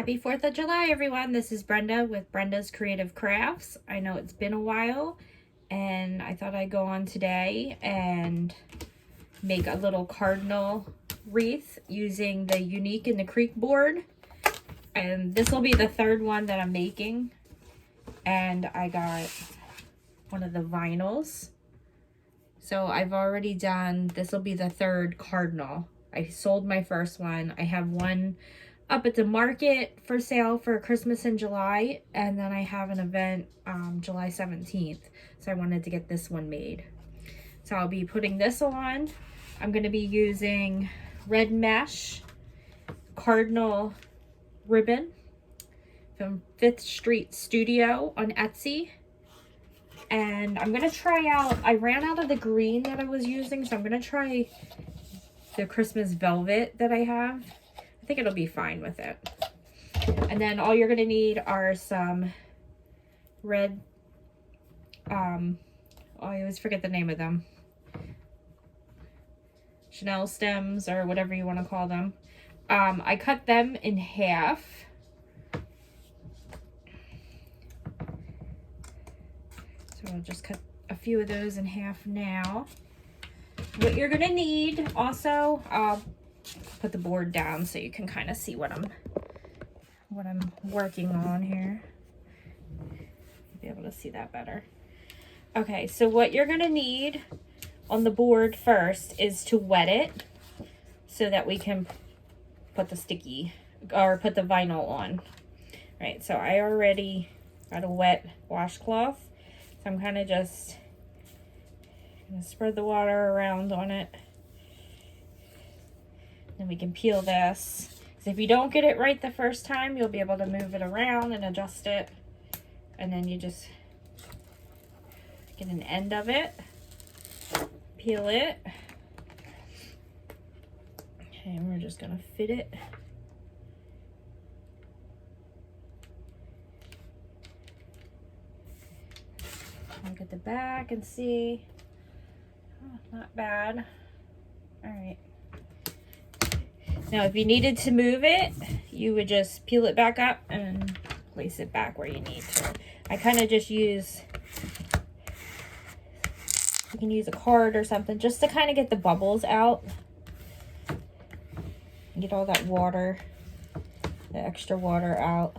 Happy 4th of July, everyone. This is Brenda with Brenda's Creative Crafts. I know it's been a while, and I thought I'd go on today and make a little cardinal wreath using the Unique in the Creek board. And this will be the third one that I'm making. And I got one of the vinyls. So I've already done, this will be the third cardinal. I sold my first one. I have one up at the market for sale for Christmas in July, and then I have an event July 17th, so I wanted to get this one made. So I'll be putting this on. I'm going to be using red mesh cardinal ribbon from 5th Street Studio on Etsy, and I'm going to try out, I ran out of the green that I was using, so I'm going to try the Christmas velvet that I have. I think it'll be fine with it. And then all you're going to need are some red, I always forget the name of them. Chanel stems or whatever you want to call them. I cut them in half. So I'll just cut a few of those in half now. What you're going to need also, I'll put the board down so you can kind of see what I'm working on here. You'll be able to see that better. Okay, so what you're going to need on the board first is to wet it so that we can put the sticky or put the vinyl on. Right, so I already got a wet washcloth, so I'm kind of just gonna spread the water around on it. Then we can peel this. So if you don't get it right the first time, you'll be able to move it around and adjust it. And then you just get an end of it, peel it. Okay, and we're just gonna fit it. Look at the back and see. Oh, not bad. All right. Now, if you needed to move it, you would just peel it back up and place it back where you need to. I kind of just use, you can use a card or something just to kind of get the bubbles out. Get all that water, the extra water out.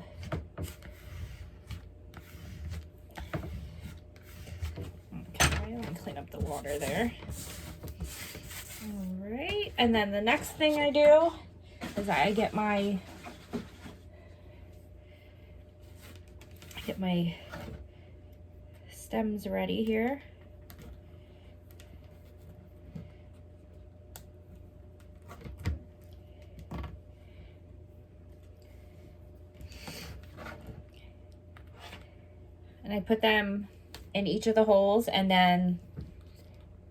Okay, let me clean up the water there. All right, and then the next thing I do is I get my stems ready here. And I put them in each of the holes, and then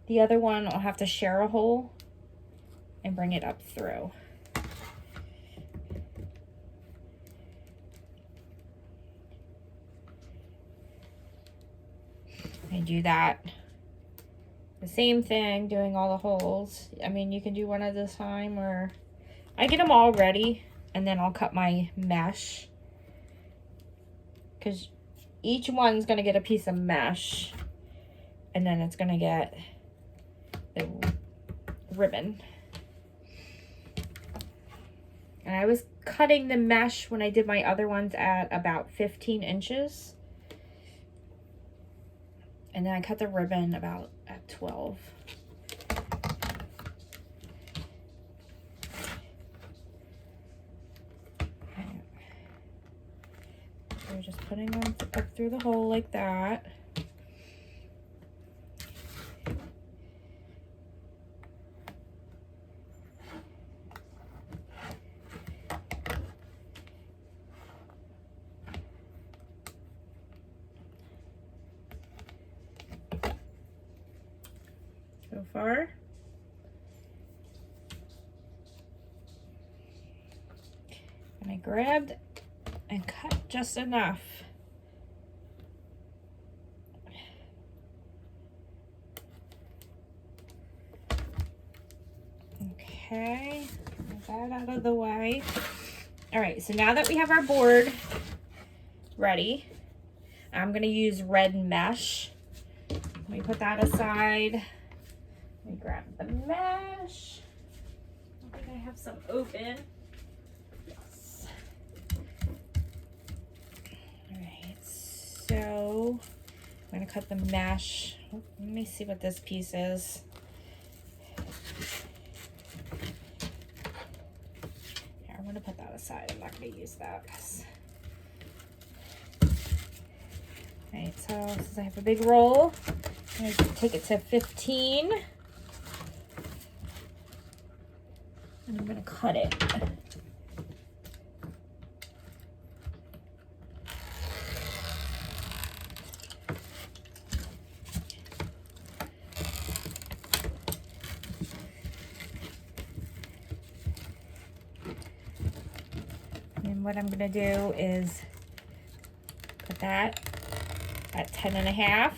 the other one I'll have to share a hole and bring it up through. I do that. The same thing, doing all the holes. I mean, you can do one at a time, or I get them all ready, and then I'll cut my mesh. Because each one's going to get a piece of mesh, and then it's going to get the ribbon. And I was cutting the mesh when I did my other ones at about 15 inches. And then I cut the ribbon about at 12. Okay. So we're just putting them up through the hole like that. So far. And I grabbed and cut just enough. Okay, get that out of the way. All right, so now that we have our board ready, I'm gonna use red mesh. Let me put that aside. Let me grab the mesh. I think I have some open. Yes. All right, so I'm gonna cut the mesh. Let me see what this piece is. Here, I'm gonna put that aside. I'm not gonna use that. Alright, so since I have a big roll, I'm gonna take it to 15. And I'm gonna cut it. And what I'm gonna do is put that at 10.5.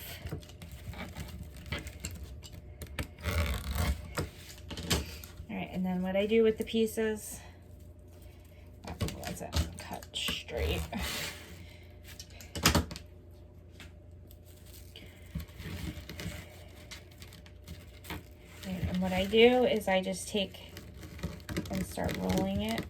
All right, and then what I do with the pieces, that wasn't cut straight. And what I do is I just take and start rolling it.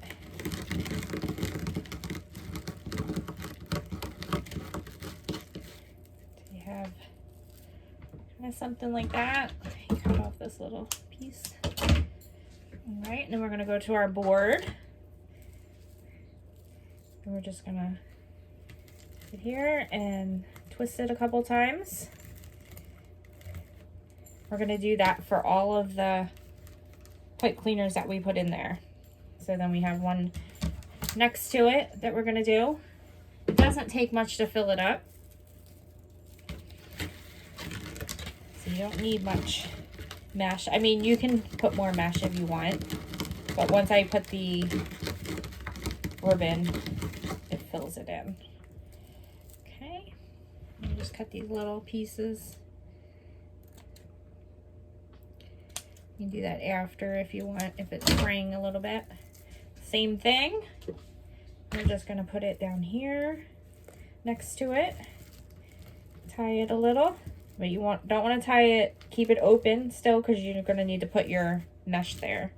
Something like that. You cut off this little piece. All right, and then we're gonna go to our board. And we're just gonna sit here and twist it a couple times. We're gonna do that for all of the pipe cleaners that we put in there. So then we have one next to it that we're gonna do. It doesn't take much to fill it up. You don't need much mesh. I mean, you can put more mesh if you want, but once I put the ribbon, it fills it in. Okay, and just cut these little pieces. You can do that after if you want, if it's fraying a little bit. Same thing. We're just gonna put it down here next to it. Tie it a little. But you don't want to tie it, keep it open still, because you're going to need to put your mesh there.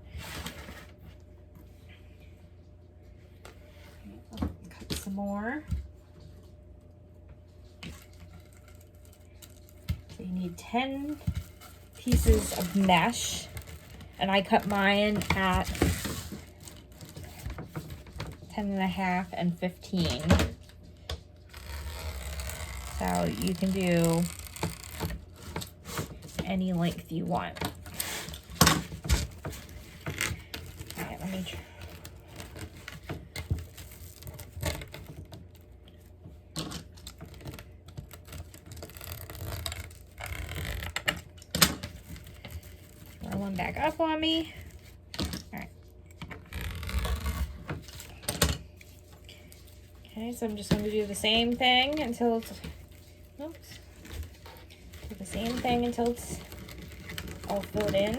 Cut some more. So you need 10 pieces of mesh, and I cut mine at 10.5 and 15. So you can do any length you want. All right, let me try. Roll one back up on me. All right. Okay, so I'm just going to do the same thing until it's, oops. Do the same thing until it's all filled in.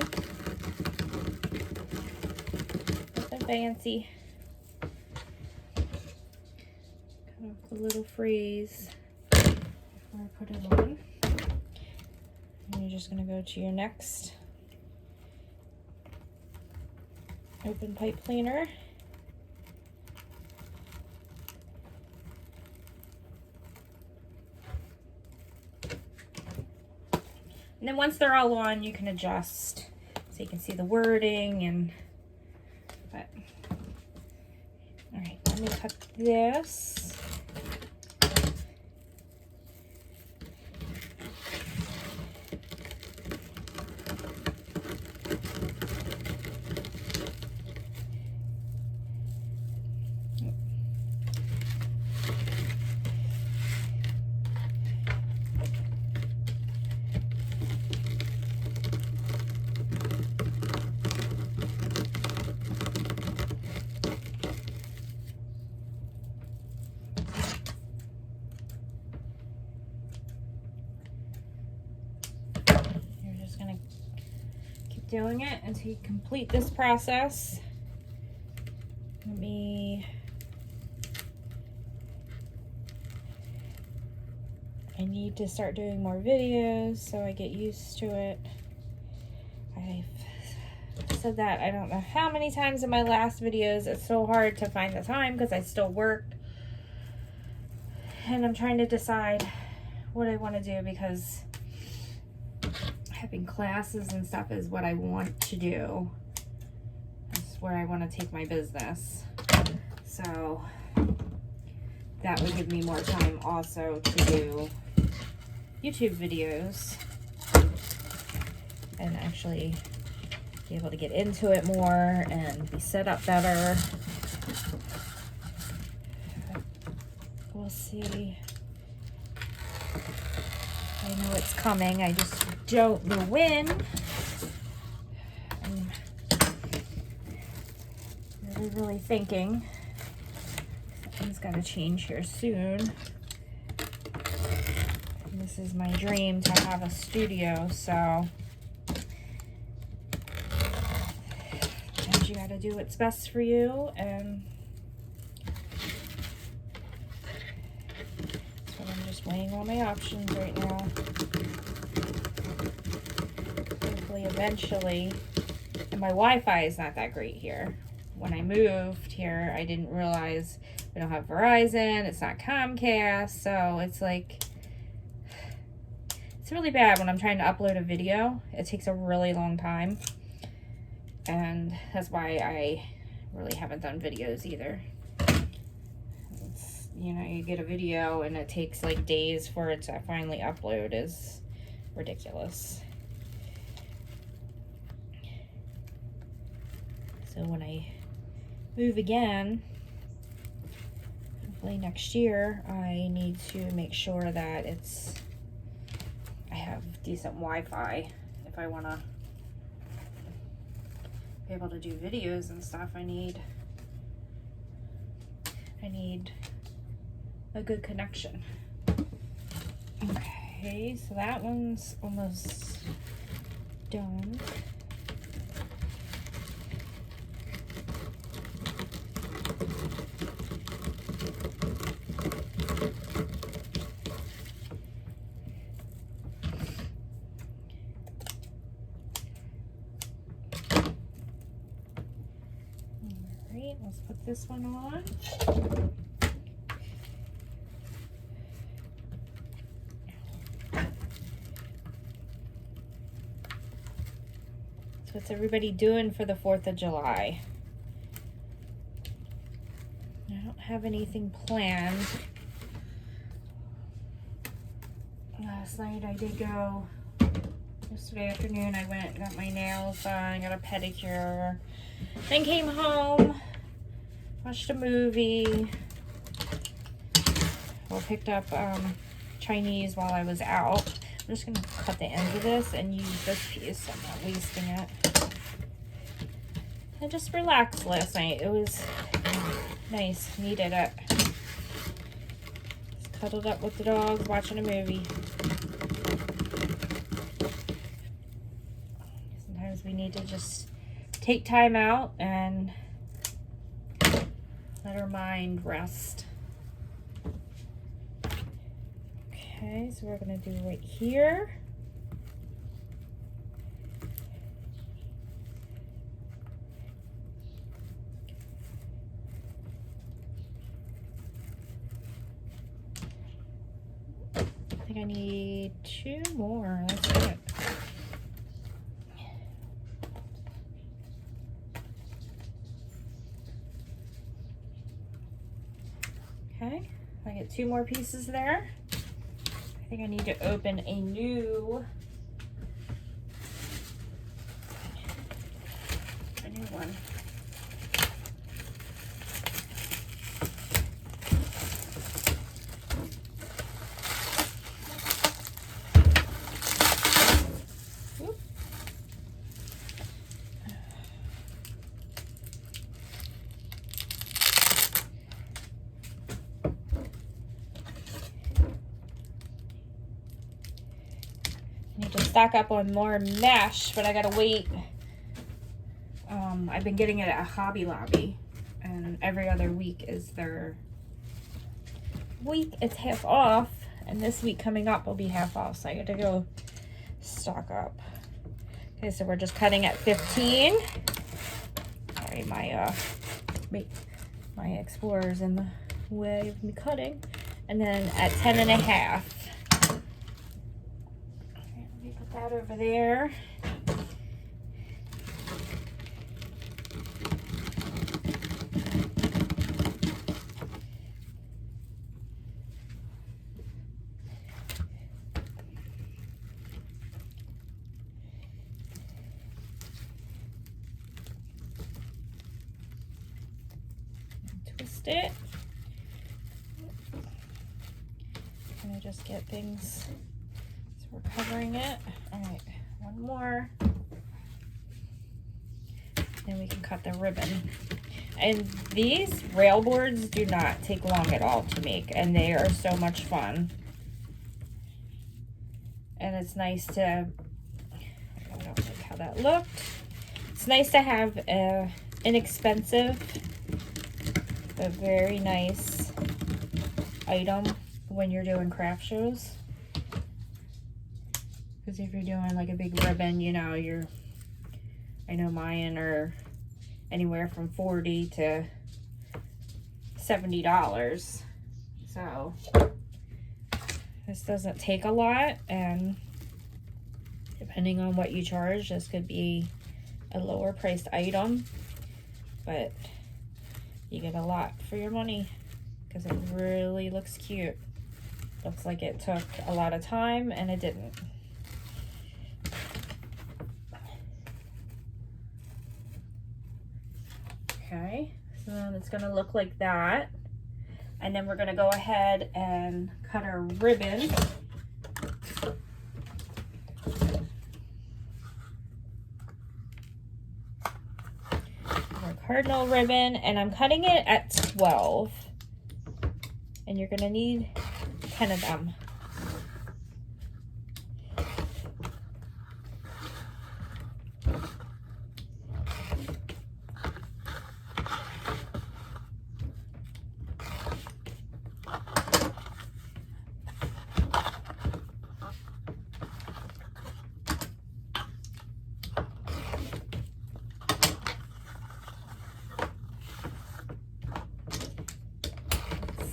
Nothing fancy. Cut off the little frizz before I put it on. And you're just going to go to your next open pipe cleaner. And then once they're all on, you can adjust so you can see the wording and, but, all right, let me cut this. Doing it until you complete this process. Let me need to start doing more videos so I get used to it. I've said that I don't know how many times in my last videos. It's so hard to find the time because I still work. And I'm trying to decide what I want to do because having classes and stuff is what I want to do. That's where I want to take my business. So that would give me more time also to do YouTube videos and actually be able to get into it more and be set up better. We'll see. I know it's coming. I just don't know when. I'm really thinking something's got to change here soon. And this is my dream to have a studio, so you got to do what's best for you, and so I'm just weighing all my options right now. Hopefully eventually, and my Wi-Fi is not that great here. When I moved here, I didn't realize we don't have Verizon, it's not Comcast, so it's like, it's really bad when I'm trying to upload a video. It takes a really long time. And that's why I really haven't done videos either. It's, you know, you get a video and it takes like days for it to finally upload is ridiculous. So when I move again, hopefully next year, I need to make sure that I have decent Wi-Fi if I want to be able to do videos and stuff. I need a good connection. Okay, so that one's almost done. Let's put this one on. So what's everybody doing for the 4th of July? I don't have anything planned. Last night I did go, yesterday afternoon I went and got my nails done, got a pedicure, then came home, watched a movie, or picked up Chinese while I was out. I'm just going to cut the ends of this and use this piece so I'm not wasting it. I just relaxed last night. It was nice. Needed it. Just cuddled up with the dogs, watching a movie. Sometimes we need to just take time out and let our mind rest. Okay, so we're going to do right here. I think I need 2 more. That's it. Okay, I get 2 more pieces there. I think I need to open a new one. Oop. I need to stock up on more mesh, but I gotta wait. I've been getting it at Hobby Lobby, and every other week is their week. It's half off, And this week coming up will be half off, so I got to go stock up. Okay, so we're just cutting at 15. Sorry, my Explorer's in the way of me cutting. And then at 10.5. Okay, let me put that over there. Twist it. Gonna just get things so we're covering it. All right, one more, and we can cut the ribbon. And these rail boards do not take long at all to make, and they are so much fun. And it's nice to, I don't like how that looked. It's nice to have a inexpensive but very nice item when you're doing craft shows. Because if you're doing like a big ribbon, you know, I know mine are anywhere from $40 to $70. So this doesn't take a lot, and depending on what you charge, this could be a lower priced item, but you get a lot for your money because it really looks cute. Looks like it took a lot of time, and it didn't. Okay, so then it's gonna look like that. And then we're gonna go ahead and cut our ribbon. Our cardinal ribbon, and I'm cutting it at 12. And you're gonna need 10 of them.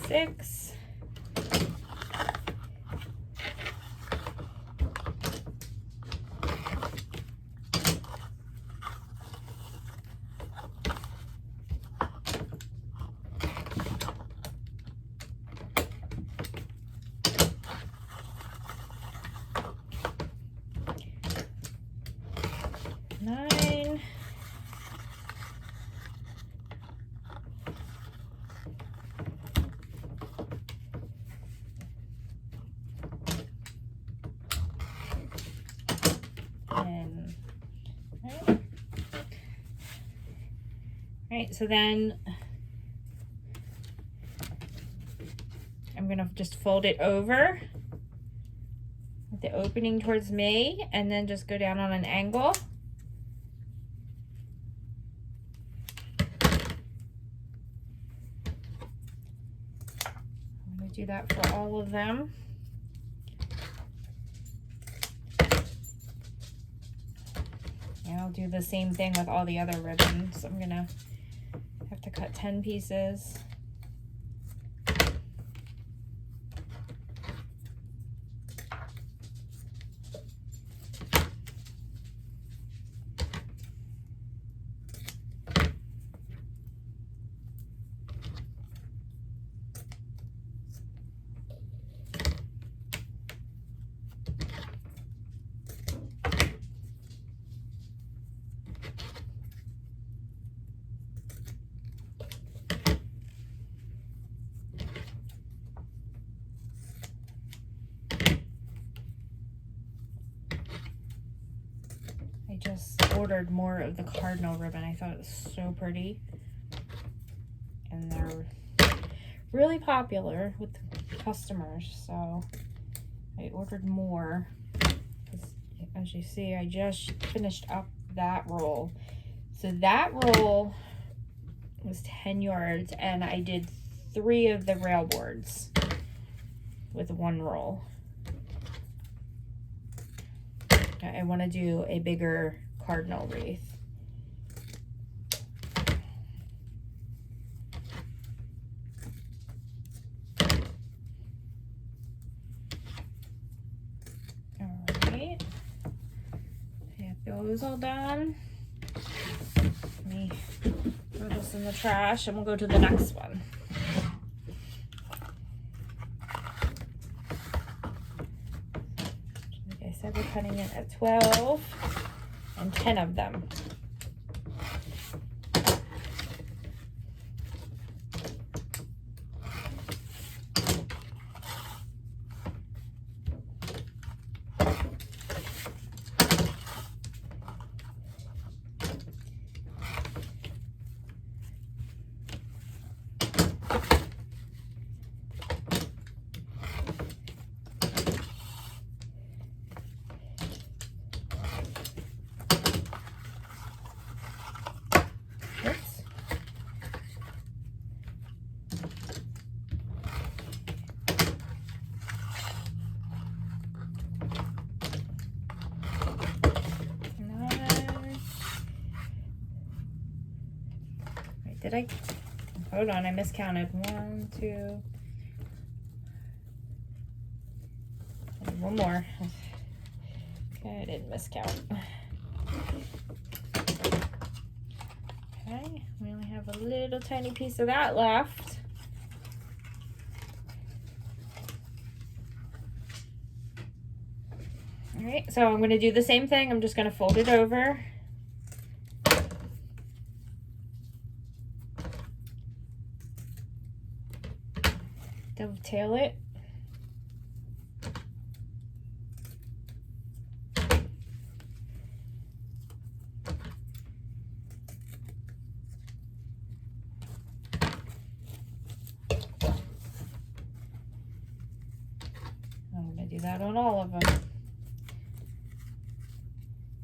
Six. Nine. Right, so then I'm gonna just fold it over with the opening towards me, and then just go down on an angle. I'm gonna do that for all of them. And I'll do the same thing with all the other ribbons. I'm gonna have to cut 10 pieces. I just ordered more of the cardinal ribbon. I thought it was so pretty. And they're really popular with customers, so I ordered more. As you see, I just finished up that roll. So that roll was 10 yards, and I did 3 of the rail boards. with one roll. I want to do a bigger cardinal wreath. Alright. I have those all done. Let me throw this in the trash and we'll go to the next one. Like I said, we're cutting it at 12 and 10 of them. Did I? Hold on, I miscounted. 1, 2. One more. Okay, I didn't miscount. Okay, we only have a little tiny piece of that left. All right, so I'm going to do the same thing. I'm just going to fold it over. Dovetail it. I'm going to do that on all of them.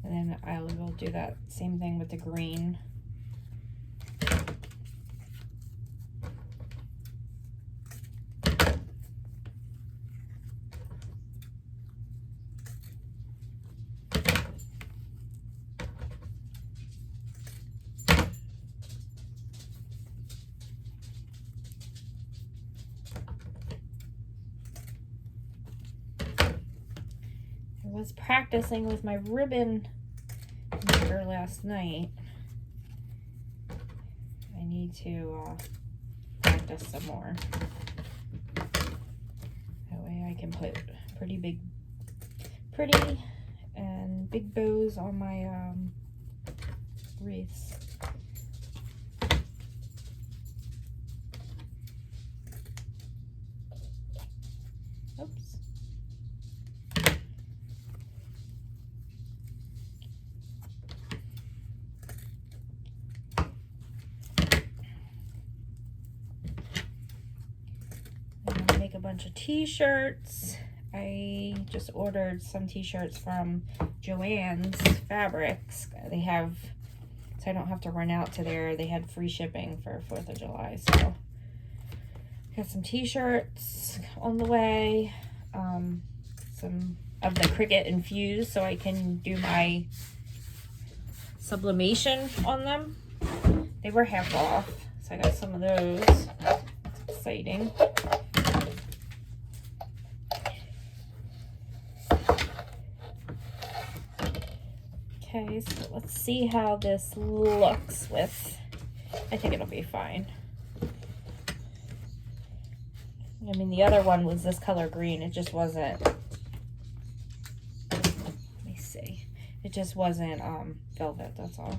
And then I will do that same thing with the green. I was practicing with my ribbon maker last night. I need to practice some more. That way I can put pretty and big bows on my wreaths. Oops. Make a bunch of t-shirts. I just ordered some t-shirts from Joann's Fabrics. They have, so I don't have to run out to there. They had free shipping for 4th of July. So got some t-shirts on the way. Some of the Cricut infused so I can do my sublimation on them. They were half off, so I got some of those. That's exciting. Okay, so let's see how this looks with, I think it'll be fine. I mean, the other one was this color green. It just wasn't, let me see. It just wasn't velvet, that's all.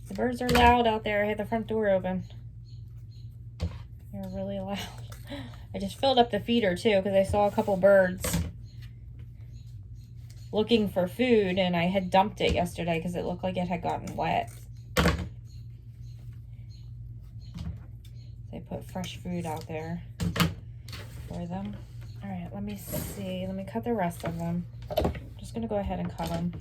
The birds are loud out there. I had the front door open. They're really loud. I just filled up the feeder too because I saw a couple birds looking for food, and I had dumped it yesterday because it looked like it had gotten wet. They put fresh food out there for them. All right, let me see. Let me cut the rest of them. I'm just gonna go ahead and cut them.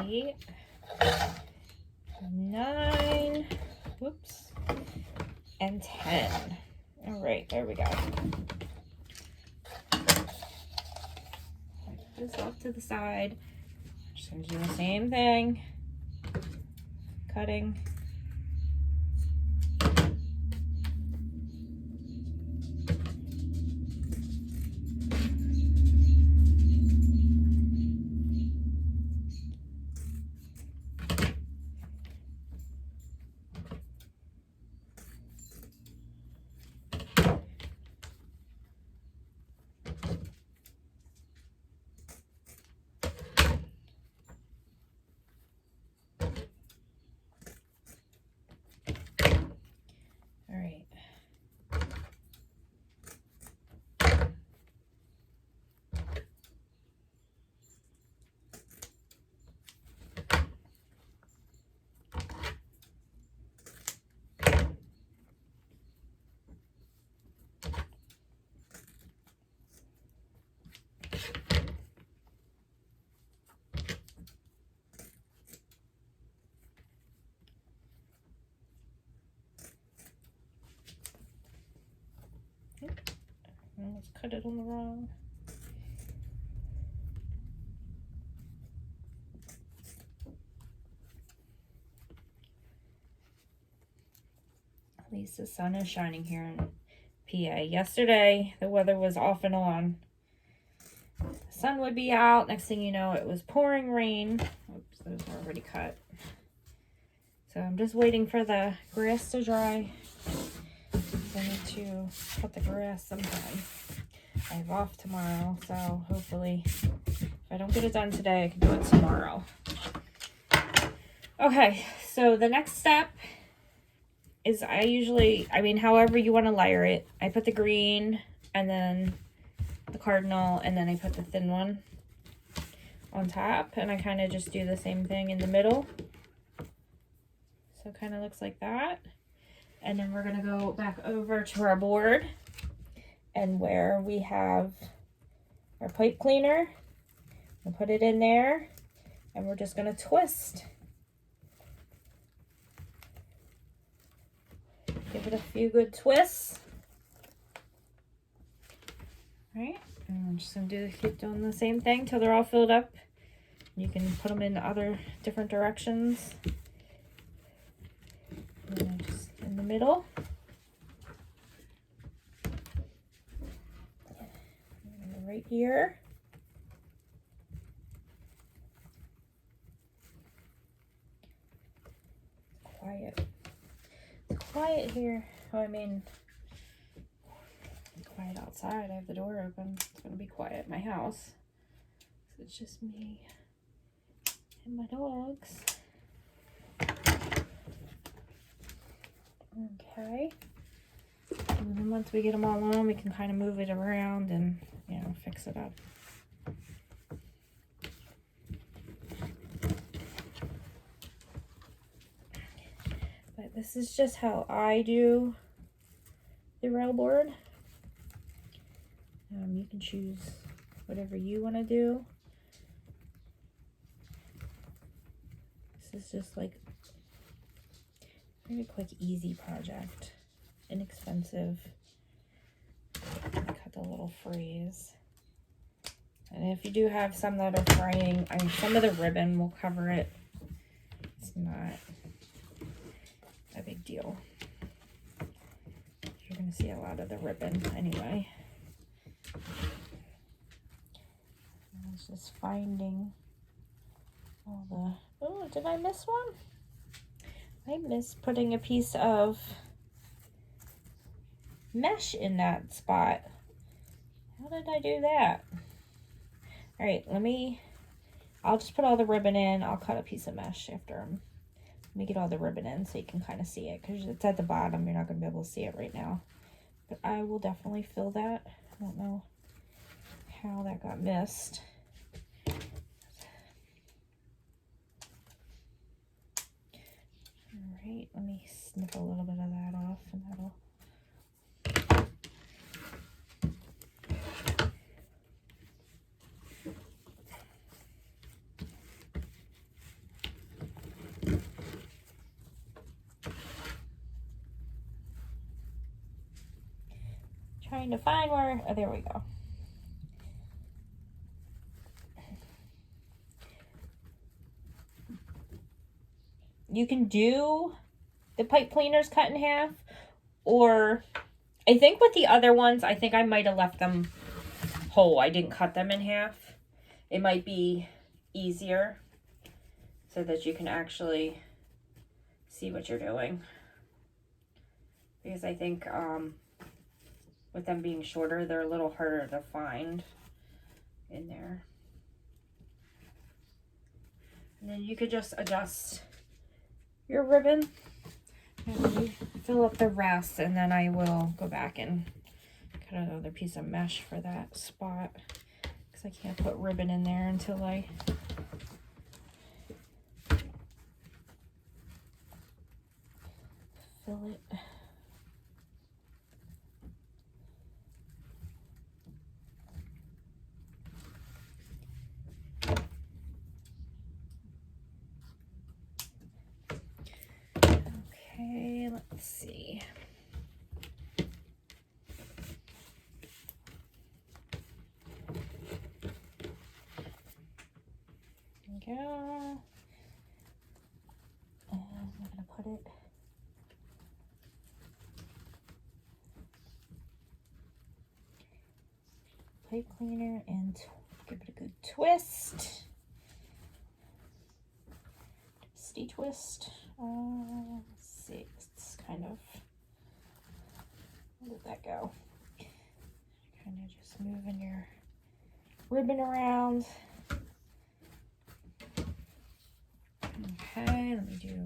Eight, 9, whoops, and 10. All right, there we go. Put this off to the side. Just gonna do the same thing. Cutting. All right. Let's cut it on the wrong. At least the sun is shining here in PA. Yesterday, the weather was off and on. The sun would be out. Next thing you know, it was pouring rain. Oops, those are already cut. So I'm just waiting for the grass to dry. I need to cut the grass sometime. I have off tomorrow, so hopefully if I don't get it done today, I can do it tomorrow. Okay, so the next step is however you want to layer it. I put the green and then the cardinal and then I put the thin one on top, and I kind of just do the same thing in the middle. So it kind of looks like that. And then we're going to go back over to our board, and where we have our pipe cleaner, we'll put it in there, and we're just going to twist. Give it a few good twists. All right, and I'm just going to keep doing the same thing till they're all filled up. You can put them in other different directions. And then just in the middle. And right here. Quiet. It's quiet here. Oh, I mean, quiet outside. I have the door open. It's going to be quiet at my house. So it's just me and my dogs. Okay. And then once we get them all on, we can kind of move it around and, fix it up. But this is just how I do the rail board. You can choose whatever you want to do. This is just like a very quick, easy project. Inexpensive. Cut the little frays. And if you do have some that are fraying, some of the ribbon will cover it. It's not a big deal. You're going to see a lot of the ribbon anyway. I was just finding all the... Oh, did I miss one? I missed putting a piece of mesh in that spot. How did I do that? All right, I'll just put all the ribbon in. I'll cut a piece of mesh after let me get all the ribbon in so you can kind of see it, because it's at the bottom. You're not going to be able to see it right now. But I will definitely fill that. I don't know how that got missed. right, let me snip a little bit of that off and that'll. Trying to find where, oh, there we go. You can do the pipe cleaners cut in half, or I think with the other ones, I think I might have left them whole. I didn't cut them in half. It might be easier so that you can actually see what you're doing. Because I think with them being shorter, they're a little harder to find in there. And then you could just adjust your ribbon and fill up the rest, and then I will go back and cut another piece of mesh for that spot because I can't put ribbon in there until I fill it. Okay, let's see. There we go. And I'm gonna put it pipe cleaner and give it a good twist. Twisty twist. Let's see, it's kind of, where did that go? Kind of just moving your ribbon around. Okay, let me do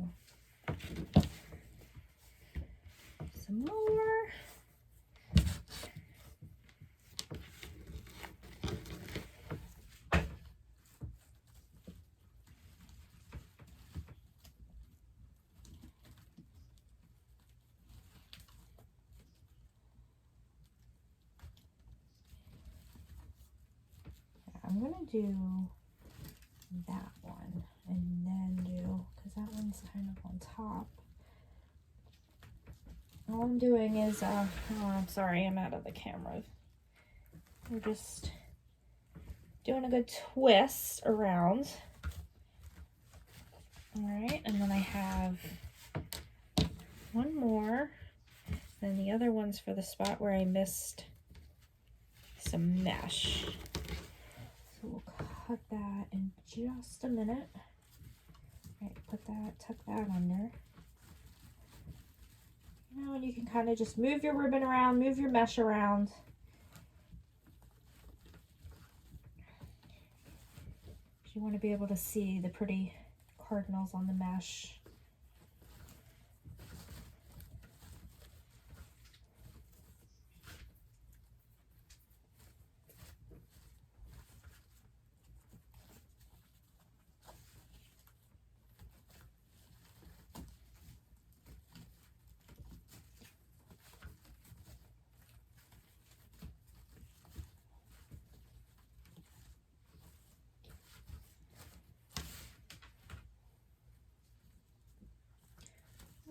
some more. I'm gonna do that one and then do, because that one's kind of on top. All I'm doing is, oh, I'm sorry, I'm out of the camera. We're just doing a good twist around. All right, and then I have one more. Then the other one's for the spot where I missed some mesh. So we'll cut that in just a minute. All right, put that, tuck that under. Now, and you can kind of just move your ribbon around, move your mesh around. You want to be able to see the pretty cardinals on the mesh.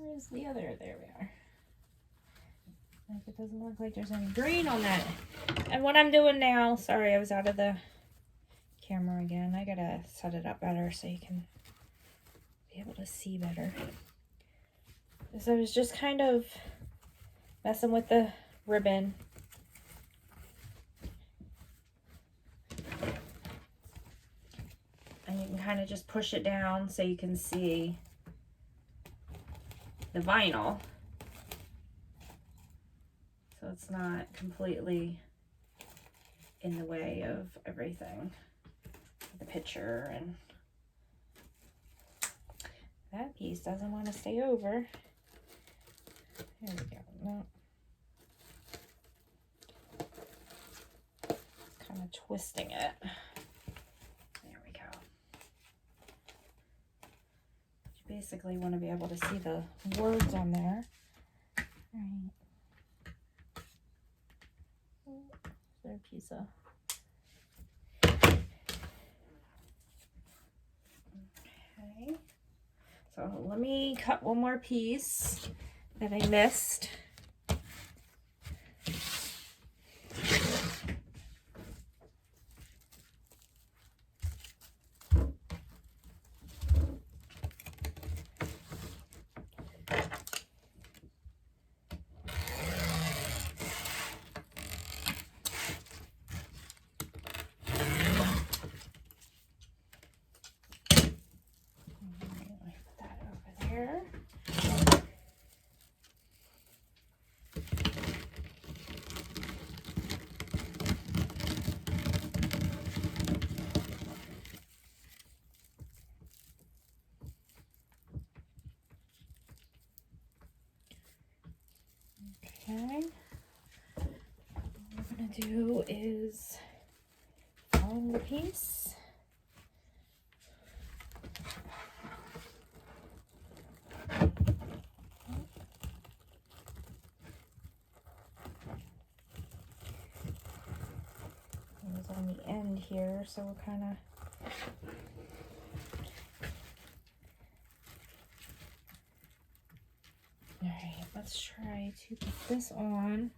Where's the other? There we are. Like, it doesn't look like there's any green on that. And what I'm doing now, sorry, I was out of the camera again. I gotta set it up better so you can be able to see better. So I was just kind of messing with the ribbon. And you can kind of just push it down so you can see the vinyl. So it's not completely in the way of everything. The picture, and that piece doesn't want to stay over. There we go. No. Kind of twisting it. There we go. basically want to be able to see the words on there. All right. Is there a piece of... Okay. So let me cut one more piece that I missed. Okay, what we're gonna do is fold the piece. It was on the end here, so we're kind of... Alright, let's try to put this on.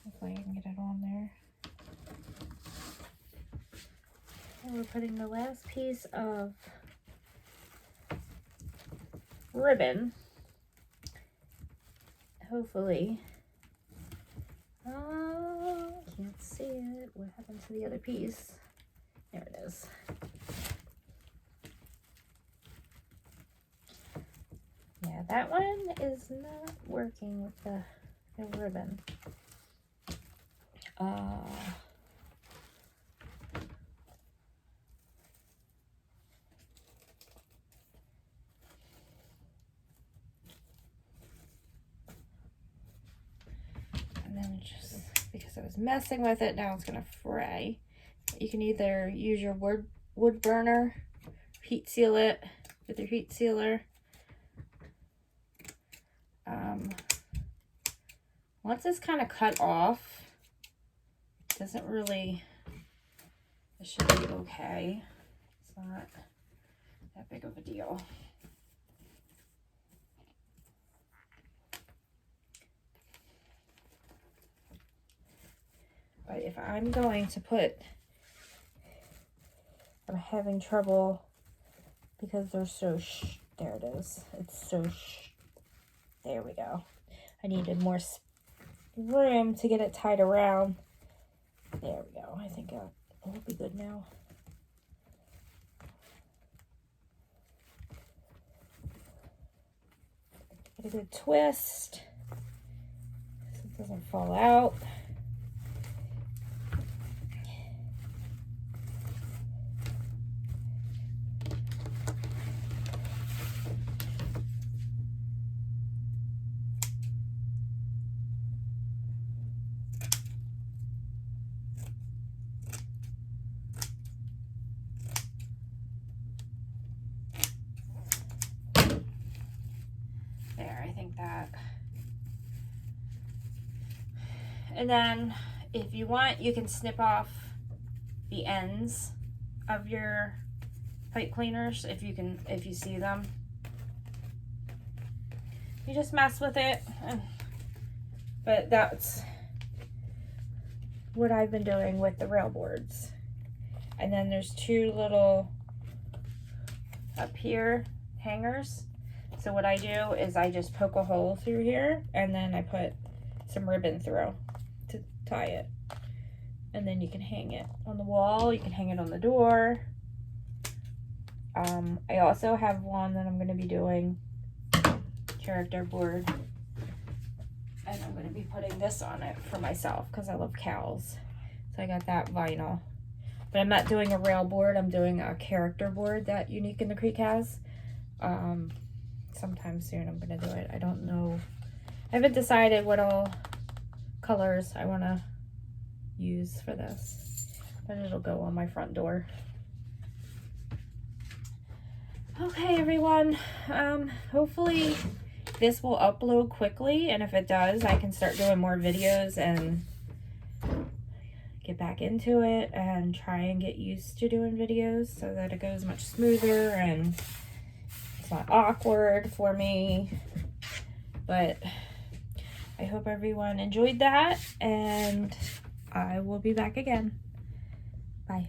Hopefully I can get it on there. And we're putting the last piece of ribbon. Hopefully. Can't see it. What happened to the other piece? There it is. Yeah, that one is not working with the ribbon. And then just because I was messing with it, now it's gonna fray. You can either use your wood burner, heat seal it with your heat sealer. Once it's kind of cut off, it doesn't really, it should be okay. It's not that big of a deal. But if I'm going to put, I'm having trouble because they're so there it is. It's so there we go. I needed more room to get it tied around. There we go. I think it'll be good now. Get a good twist so it doesn't fall out. There, I think that. And then if you want, you can snip off the ends of your pipe cleaners if you see them. You just mess with it, but that's what I've been doing with the rail boards. And then there's two little up here hangers. So what I do is I just poke a hole through here and then I put some ribbon through to tie it. And then you can hang it on the wall, you can hang it on the door. I also have one that I'm going to be doing character board, and I'm going to be putting this on it for myself because I love cows. So I got that vinyl, but I'm not doing a rail board. I'm doing a character board that Unique in the Creek has. Sometime soon I'm going to do it. I don't know. I haven't decided what all colors I want to use for this, but it'll go on my front door. Okay, everyone. Hopefully this will upload quickly, and if it does, I can start doing more videos and get back into it and try and get used to doing videos so that it goes much smoother and it's not awkward for me. But I hope everyone enjoyed that, and I will be back again. Bye.